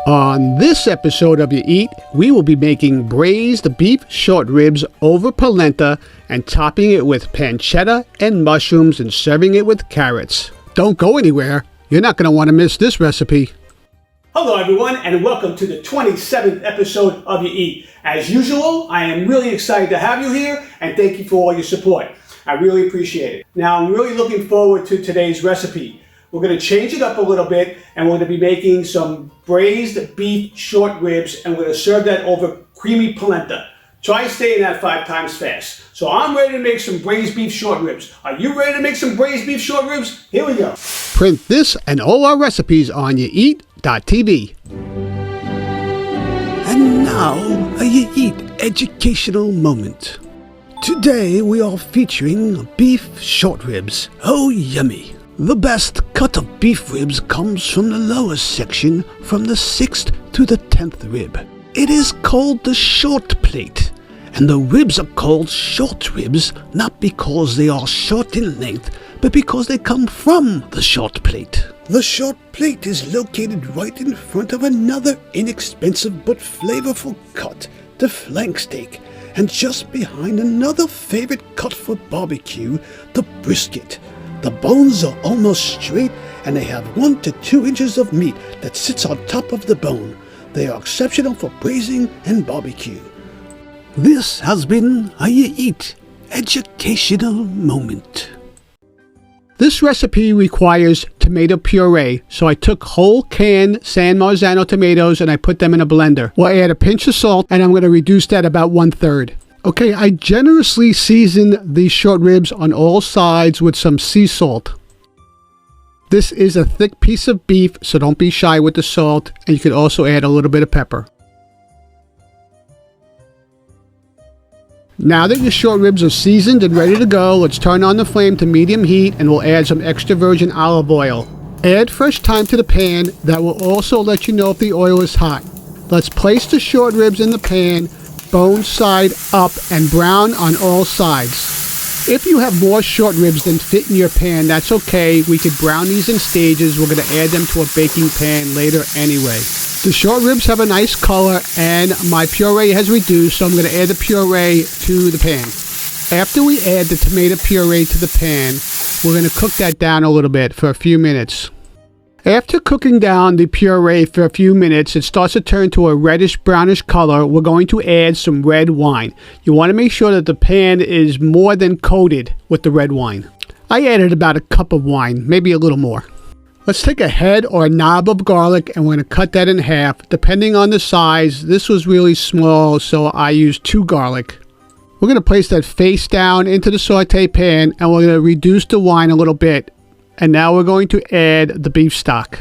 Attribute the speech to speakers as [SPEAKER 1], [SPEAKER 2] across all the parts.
[SPEAKER 1] On this episode of YaEat, we will be making braised beef short ribs over polenta and topping it with pancetta and mushrooms and serving it with carrots. Don't go anywhere. You're not going to want to miss this recipe.
[SPEAKER 2] Hello everyone and welcome to the 27th episode of YaEat. As usual, I am really excited to have you here and thank you for all your support. I really appreciate it. Now I'm really looking forward to today's recipe. We're going to change it up a little bit and we're going to be making some braised beef short ribs and we're going to serve that over creamy polenta. Try staying that 5 times fast. So I'm ready to make some braised beef short ribs. Are you ready to make some braised beef short ribs? Here we go.
[SPEAKER 1] Print this and all our recipes on YaEat.tv. And now, a YaEat educational moment. Today we are featuring beef short ribs. Oh, yummy! The best cut of beef ribs comes from the lowest section, from the 6th to the 10th rib. It is called the short plate, and the ribs are called short ribs not because they are short in length, but because they come from the short plate. The short plate is located right in front of another inexpensive but flavorful cut, the flank steak, and just behind another favorite cut for barbecue, the brisket. The bones are almost straight and they have 1 to 2 inches of meat that sits on top of the bone. They are exceptional for braising and barbecue. This has been a YaEat educational moment. This recipe requires tomato puree, so I took whole canned San Marzano tomatoes and I put them in a blender. We'll add a pinch of salt and I'm going to reduce that about 1/3. Okay, I generously season these short ribs on all sides with some sea salt. This is a thick piece of beef, so don't be shy with the salt, and you can also add a little bit of pepper. Now that your short ribs are seasoned and ready to go, let's turn on the flame to medium heat and we'll add some extra virgin olive oil. Add fresh thyme to the pan. That will also let you know if the oil is hot. Let's place the short ribs in the pan, bone side up, and brown on all sides. If you have more short ribs than fit in your pan, that's okay. We could brown these in stages. We're going to add them to a baking pan later anyway. The short ribs have a nice color and my puree has reduced, so I'm going to add the puree to the pan. After we add the tomato puree to the pan, we're going to cook that down a little bit for a few minutes. After cooking down the puree for a few minutes, it starts to turn to a reddish-brownish color. We're going to add some red wine. You want to make sure that the pan is more than coated with the red wine. I added about a cup of wine, maybe a little more. Let's take a head or a knob of garlic and we're going to cut that in half. Depending on the size, this was really small, so I used 2 garlic. We're going to place that face down into the saute pan and we're going to reduce the wine a little bit. And now we're going to add the beef stock.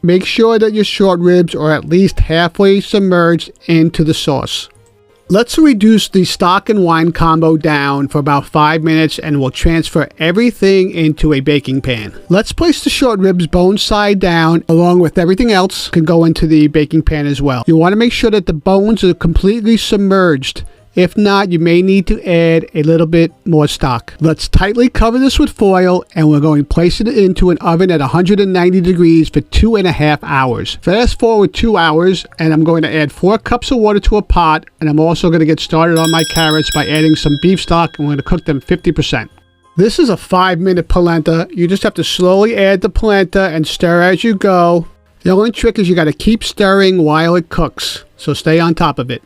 [SPEAKER 1] Make sure that your short ribs are at least halfway submerged into the sauce. Let's reduce the stock and wine combo down for about 5 minutes and we'll transfer everything into a baking pan. Let's place the short ribs bone side down along with everything else can go into the baking pan as well. You want to make sure that the bones are completely submerged. If not, you may need to add a little bit more stock. Let's tightly cover this with foil and we're going to place it into an oven at 190 degrees for 2.5 hours. Fast forward 2 hours and I'm going to add 4 cups of water to a pot, and I'm also going to get started on my carrots by adding some beef stock and we're going to cook them 50%. This is a 5-minute polenta. You just have to slowly add the polenta and stir as you go. The only trick is you got to keep stirring while it cooks, so stay on top of it.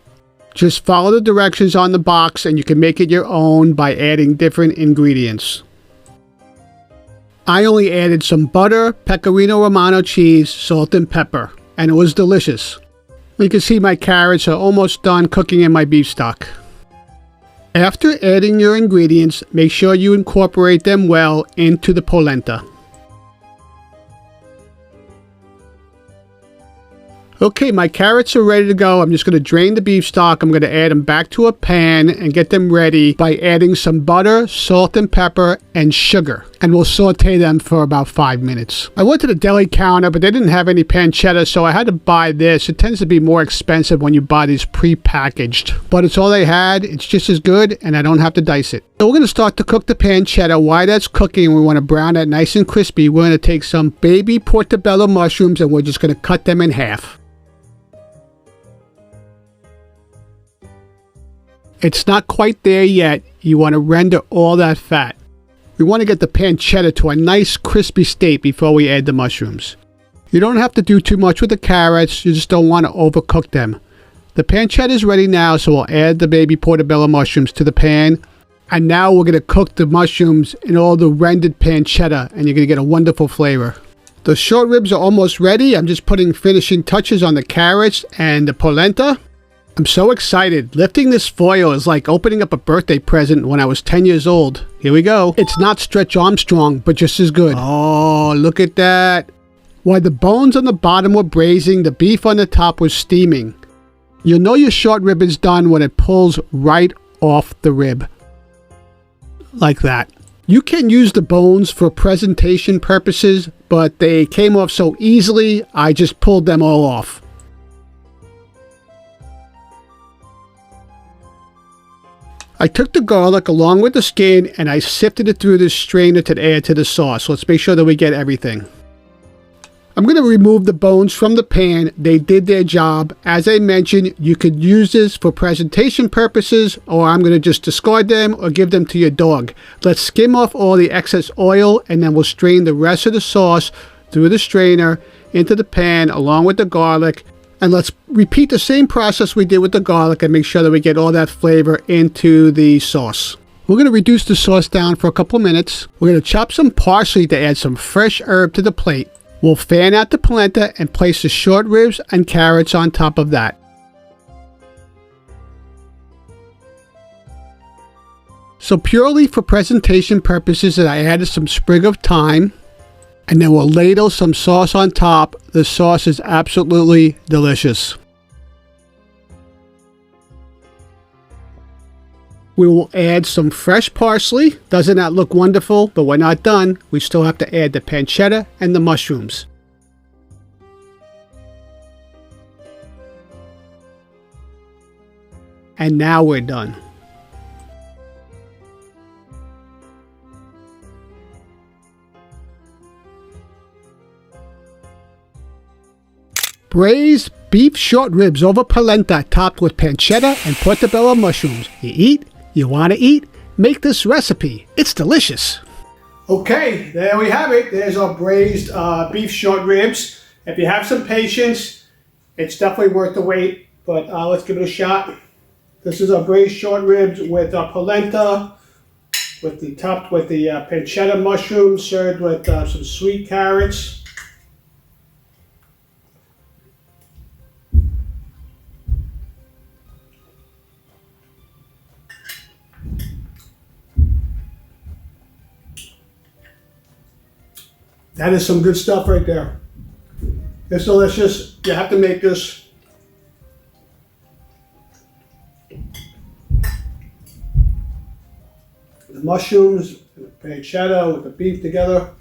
[SPEAKER 1] Just follow the directions on the box and you can make it your own by adding different ingredients. I only added some butter, pecorino romano cheese, salt and pepper, and it was delicious. You can see my carrots are almost done cooking in my beef stock. After adding your ingredients, make sure you incorporate them well into the polenta. Okay, my carrots are ready to go. I'm just going to drain the beef stock. I'm going to add them back to a pan and get them ready by adding some butter, salt and pepper, and sugar. And we'll saute them for about 5 minutes. I went to the deli counter, but they didn't have any pancetta, so I had to buy this. It tends to be more expensive when you buy these pre-packaged. But it's all they had. It's just as good, and I don't have to dice it. So we're going to start to cook the pancetta. While that's cooking, we want to brown that nice and crispy. We're going to take some baby portobello mushrooms, and we're just going to cut them in half. It's not quite there yet. You want to render all that fat. We want to get the pancetta to a nice crispy state before we add the mushrooms. You don't have to do too much with the carrots, you just don't want to overcook them. The pancetta is ready now, so we'll add the baby portobello mushrooms to the pan. And now we're going to cook the mushrooms in all the rendered pancetta, and you're going to get a wonderful flavor. The short ribs are almost ready. I'm just putting finishing touches on the carrots and the polenta. I'm so excited. Lifting this foil is like opening up a birthday present when I was 10 years old. Here we go. It's not Stretch Armstrong, but just as good. Oh, look at that. While the bones on the bottom were braising, the beef on the top was steaming. You'll know your short rib is done when it pulls right off the rib. Like that. You can use the bones for presentation purposes, but they came off so easily, I just pulled them all off. I took the garlic along with the skin and I sifted it through this strainer to add to the sauce. Let's make sure that we get everything. I'm going to remove the bones from the pan. They did their job. As I mentioned, you could use this for presentation purposes, or I'm going to just discard them or give them to your dog. Let's skim off all the excess oil and then we'll strain the rest of the sauce through the strainer into the pan along with the garlic. And let's repeat the same process we did with the garlic and make sure that we get all that flavor into the sauce. We're going to reduce the sauce down for a couple of minutes. We're going to chop some parsley to add some fresh herb to the plate. We'll fan out the polenta and place the short ribs and carrots on top of that. So purely for presentation purposes, I added some sprig of thyme. And then we'll ladle some sauce on top. The sauce is absolutely delicious. We will add some fresh parsley. Doesn't that look wonderful? But we're not done. We still have to add the pancetta and the mushrooms. And now we're done. Braised beef short ribs over polenta topped with pancetta and portobello mushrooms. You eat? You want to eat? Make this recipe. It's delicious.
[SPEAKER 2] Okay, there we have it. There's our braised beef short ribs. If you have some patience, it's definitely worth the wait, but let's give it a shot. This is our braised short ribs with polenta, with the topped with the pancetta mushrooms, served with some sweet carrots. That is some good stuff right there. It's delicious. You have to make this. The mushrooms, the pancetta with the beef together.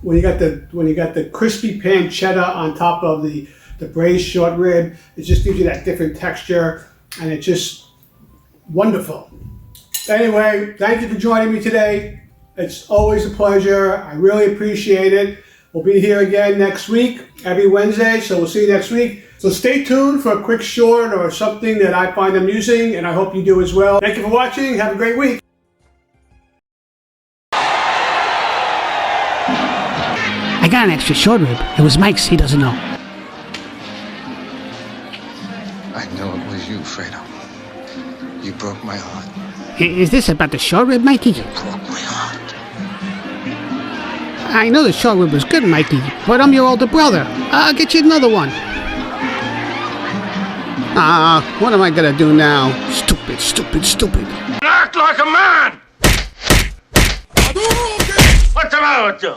[SPEAKER 2] When you got the crispy pancetta on top of the braised short rib, it just gives you that different texture, and it's just wonderful. Anyway, thank you for joining me today. It's always a pleasure. I really appreciate it. We'll be here again next week, every Wednesday, so we'll see you next week. So stay tuned for a quick short or something that I find amusing, and I hope you do as well. Thank you for watching. Have a great week.
[SPEAKER 3] I got an extra short rib. It was Mike's. He doesn't know.
[SPEAKER 4] I know it was you, Fredo. You broke my heart.
[SPEAKER 3] Is this about the short rib, Mikey?
[SPEAKER 4] You broke my heart.
[SPEAKER 3] I know the short rib was good, Mikey, but I'm your older brother. I'll get you another one.
[SPEAKER 1] What am I gonna do now?
[SPEAKER 3] Stupid, stupid, stupid.
[SPEAKER 5] Act like a man! What's the matter with you?